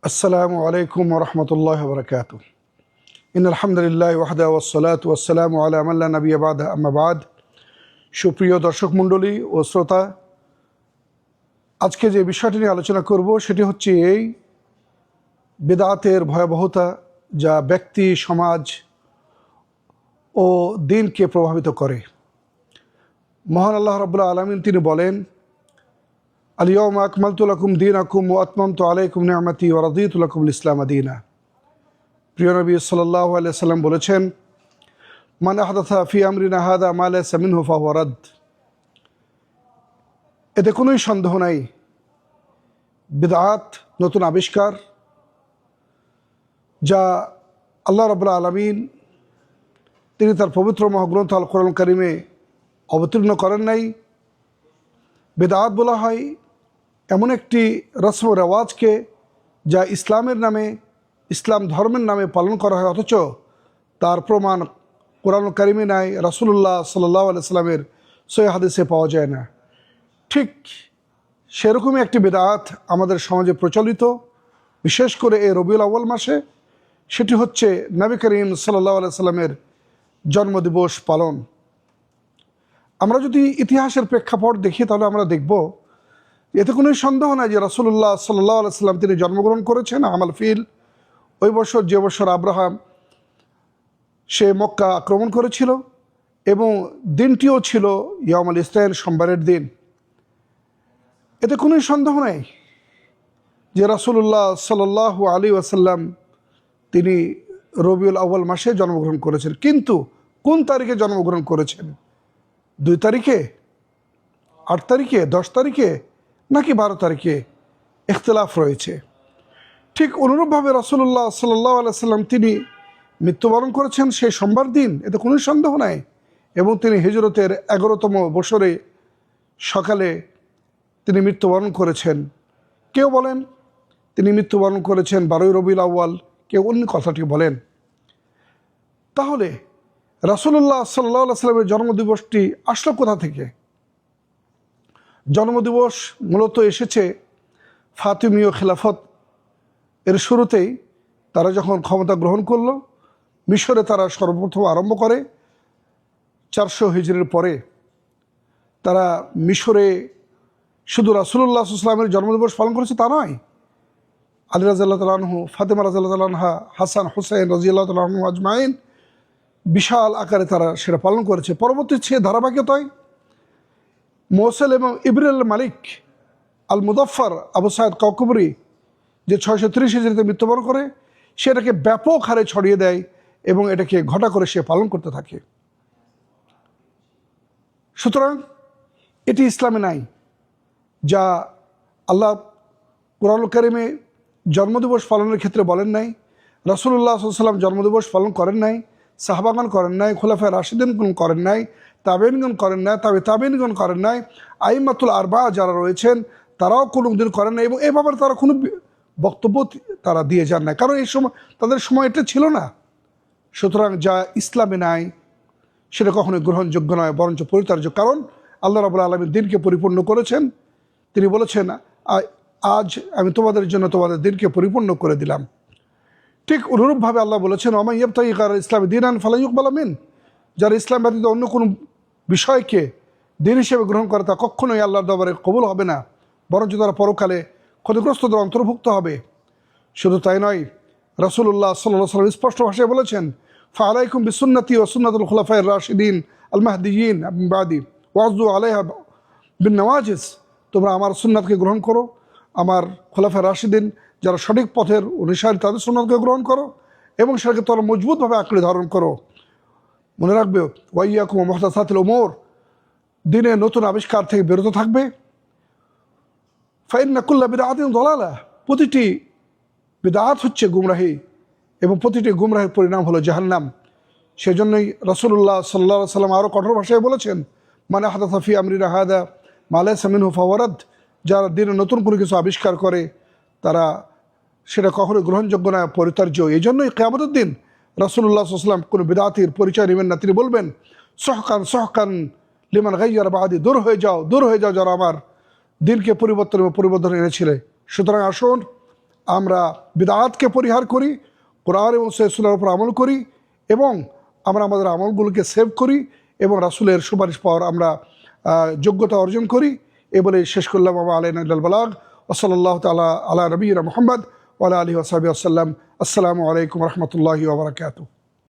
আসসালামু আলাইকুম ওয়া রাহমাতুল্লাহি ওয়া বারাকাতুহু। ইন্নাল হামদুলিল্লাহি ওয়াহদাহু ওয়াসসালাতু ওয়াসসালামু আলা মান লা নাবিয়্যা বা'দা, আম্মা বা'দ। সুপ্রিয় দর্শক মণ্ডলী ও শ্রোতা, আজকে যে বিষয়টি নিয়ে আলোচনা করব সেটি হচ্ছে এই বিদআতের ভয়াবহতা, যা ব্যক্তি, সমাজ ও দিনকে প্রভাবিত করে। মহান আল্লাহ রাব্বুল আলামিন তিনি বলেন, আল ইয়াওমা আকমালতু লাকুম দীনাকুম ওয়া আতমামতু আলাইকুম নি'মাতি ওয়া রাদিতু লাকুমুল ইসলাম দীনা। প্রিয় নবী সাল্লাল্লাহু আলাইহি ওয়াসাল্লাম বলেছেন, মান আহদাথা ফি আমরিনা হাযা মা লাইসা মিনহু ফাহুয়া রাদ। এতে কোনোই সন্দেহ নাই, বিদআত নতুন আবিষ্কার, যা আল্লাহ রাব্বুল আলামিন তিনি তার পবিত্র মহাগ্রন্থ আল কোরআন কারিমে অবতীর্ণ করেন নাই। বিদআত বলা হয় এমন একটি রসম রেওয়াজকে যা ইসলামের নামে, ইসলাম ধর্মের নামে পালন করা হয়, অথচ তার প্রমাণ কোরআন কারিমে নাই, রাসূলুল্লাহ সাল্লাল্লাহু আলাইহি সাল্লামের সহিহ হাদিসে পাওয়া যায় না। ঠিক সেরকমই একটি বিদআত আমাদের সমাজে প্রচলিত, বিশেষ করে এই রবিউল আউয়াল মাসে। সেটি হচ্ছে নবী করিম সাল্লাল্লাহু আলাইহি সাল্লামের জন্মদিবস পালন। আমরা যদি ইতিহাসের প্রেক্ষাপট দেখি তাহলে আমরা দেখব এতে কোনো সন্দেহ নাই যে রাসূলুল্লাহ সাল্লাল্লাহু আলাইহি সাল্লাম তিনি জন্মগ্রহণ করেছেন আমাল ফিল, ওই বছর যে বছর আব্রাহাম সে মক্কা আক্রমণ করেছিল, এবং দিনটিও ছিল ইয়াউমুল ইসনাইন, সোমবারের দিন। এতে কোনো সন্দেহ নাই যে রাসূলুল্লাহ সাল্লাল্লাহু আলাইহি ওয়াসাল্লাম তিনি রবিউল আউয়াল মাসে জন্মগ্রহণ করেছেন। কিন্তু কোন তারিখে জন্মগ্রহণ করেছেন? 2 তারিখে, 8 তারিখে, 10 তারিখে, নাকি 12 তারিখে? ইখতিলাফ রয়েছে। ঠিক অনুরূপভাবে রাসূলুল্লাহ সাল্লাল্লাহু আলাইহি সাল্লাম তিনি মৃত্যুবরণ করেছেন সেই সোমবার দিন, এতে কোনো সন্দেহ নাই। এবং তিনি হিজরতের 11তম বছরে সকালে তিনি মৃত্যুবরণ করেছেন। কেউ বলেন তিনি মৃত্যুবরণ করেছেন 12ই রবিউল আউয়াল, কেউ অন্য কথাটি বলেন। তাহলে রাসূলুল্লাহ সাল্লাল্লাহু আলাইহি সাল্লামের জন্মদিবসটি আসলো কোথা থেকে? জন্মদিবস মূলত এসেছে ফাতিমীয় খেলাফত এর শুরুতেই। তারা যখন ক্ষমতা গ্রহণ করলো, মিশরে তারা সর্বপ্রথম আরম্ভ করে 400 হিজরির পরে। তারা মিশরে শুধু রাসূলুল্লাহ সাল্লাল্লাহু আলাইহি ওয়াসাল্লামের জন্মদিবস পালন করেছে তা নয়, আলী রাদিয়াল্লাহু তাআলা আনহু, ফাতেমা রাদিয়াল্লাহু তাআলা আনহা, হাসান, হুসাইন রাদিয়াল্লাহু তাআলা আনহুম আজমাইন, বিশাল আকারে তারা সেটা পালন করেছে। পরবর্তী সে ধারাবাহিকতায় মোসেল এবং ইবরিল মালিক আল মুদাফফার আবু সাইদ কাউকুবরি, যে 630 হিজরিতে মৃত্যুবরণ করে, সেটাকে ব্যাপক হারে ছড়িয়ে দেয় এবং এটাকে ঘটা করে সে পালন করতে থাকে। সুতরাং এটি ইসলামে নাই, যা আল্লাহ কুরআন কারিমে জন্মদিবস পালনের ক্ষেত্রে বলেন নাই, রাসূলুল্লাহ সাল্লাল্লাহু আলাইহি ওয়াসাল্লাম জন্মদিবস পালন করেন নাই, সাহাবাগণ করেন নাই, খোলাফায়ে রাশিদিনগণ করেন নাই, তাবেঈনগণ করেন নাই, তাবেঈনগণ করেন নাই, আইম্মাতুল আরবা যারা রয়েছেন তারাও কোনোদিন করেন নাই, এবং এ ব্যাপারে তারা কোনো বক্তব্য তারা দিয়ে যান না, কারণ এই সময় তাদের সময় এটা ছিল না। সুতরাং যা ইসলামে নাই সেটা কখনোই গ্রহণযোগ্য নয়, বরঞ্চ পরিত্যাজ্য। কারণ আল্লাহ রাব্বুল আলামিন দিনকে পরিপূর্ণ করেছেন। তিনি বলেছেন, আজ আমি তোমাদের জন্য তোমাদের দিনকে পরিপূর্ণ করে দিলাম। ঠিক অনুরূপভাবে আল্লাহ বলেছেন, ওয়া মান ইয়াবতাগি গায়রা ইসলামি দীনান ফালান ইউকবালা মিন। যারা ইসলাম ব্যতীত অন্য কোনো বিষয়কে দিন হিসেবে গ্রহণ করে তা কখনোই আল্লাহর দরবারে কবুল হবে না, বরঞ্চ তারা পরকালে ক্ষতিগ্রস্তদের অন্তর্ভুক্ত হবে। শুধু তাই নয়, রাসূলুল্লাহ সাল্লাল্লাহু আলাইহি ওয়াসাল্লাম স্পষ্ট ভাষায় বলেছেন, ফাআলাইকুম বিসুন্নতি ওয়া সুন্নাতুল খুলাফায়ে রাশিদিন আল মাহদিয়িন মিন বাদি ওয়াজু আলাইহা বিন নওয়াজিজ। তোমরা আমার সুন্নাতকে গ্রহণ করো, আমার খোলাফায়ে রাশিদিন যারা সঠিক পথের অনুসারী তাদের সুন্নাতকে গ্রহণ করো, এবং সেটাকে তোমরা মজবুতভাবে আঁকড়ে ধারণ করো। মনে রাখবে, ওয়া ইয়াকুম ওয়া মুহদাসাতিল উমুর, দিনে নতুন আবিষ্কার থেকে বিরত থাকবে। ফাইন্না কুল্লা বিদআতিন দালালা, প্রতিটি বিদআত হচ্ছে গুমরাহি, এবং প্রতিটি গুমরাহির পরিণাম হলো জাহান্নাম। সেজন্যই রাসূলুল্লাহ সাল্লাল্লাহু আলাইহি ওয়াসাল্লাম আরও কঠোর ভাষায় বলেছেন, মান আহদাথা ফি আমরিনা হাযা মা লাইসা মিনহু ফাহুয়া রাদ। যারা দিনে নতুন কোনো কিছু আবিষ্কার করে তারা সেটা কখনোই গ্রহণযোগ্য না, পরিত্যাজ্য। এই জন্যই কিয়ামতের দিন রাসূলুল্লাহ সাল্লাল্লাহু আলাইহি ওয়াসাল্লাম কোনো বিদআতির পরিচয় নেবেন না। তিনি বলবেন, সহকান লিমান গায়্যারা বাদি, দূর হয়ে যাও, দূর হয়ে যাও যারা আমার দিনকে পরিবর্তন এনেছিলে। সুতরাং আসুন আমরা বিদআতকে পরিহার করি, কোরআন এবং সুন্নাহর উপর আমল করি এবং আমরা আমাদের আমলগুলোকে সেভ করি এবং রাসূলের সুপারিশ পাওয়ার আমরা যোগ্যতা অর্জন করি। এ বলে শেষ করলাম। আমা আলাইনা ইল্লাল বালাগ। ওয়া সাল্লাল্লাহু তাআলা আলা নবিয়িনা মুহাম্মদ ওয়া আলা আলিহি ওয়া সাহবিহি ওয়াসাল্লাম। আসসালামু আলাইকুম ওয়া রাহমাতুল্লাহি ওয়া বারাকাতুহু।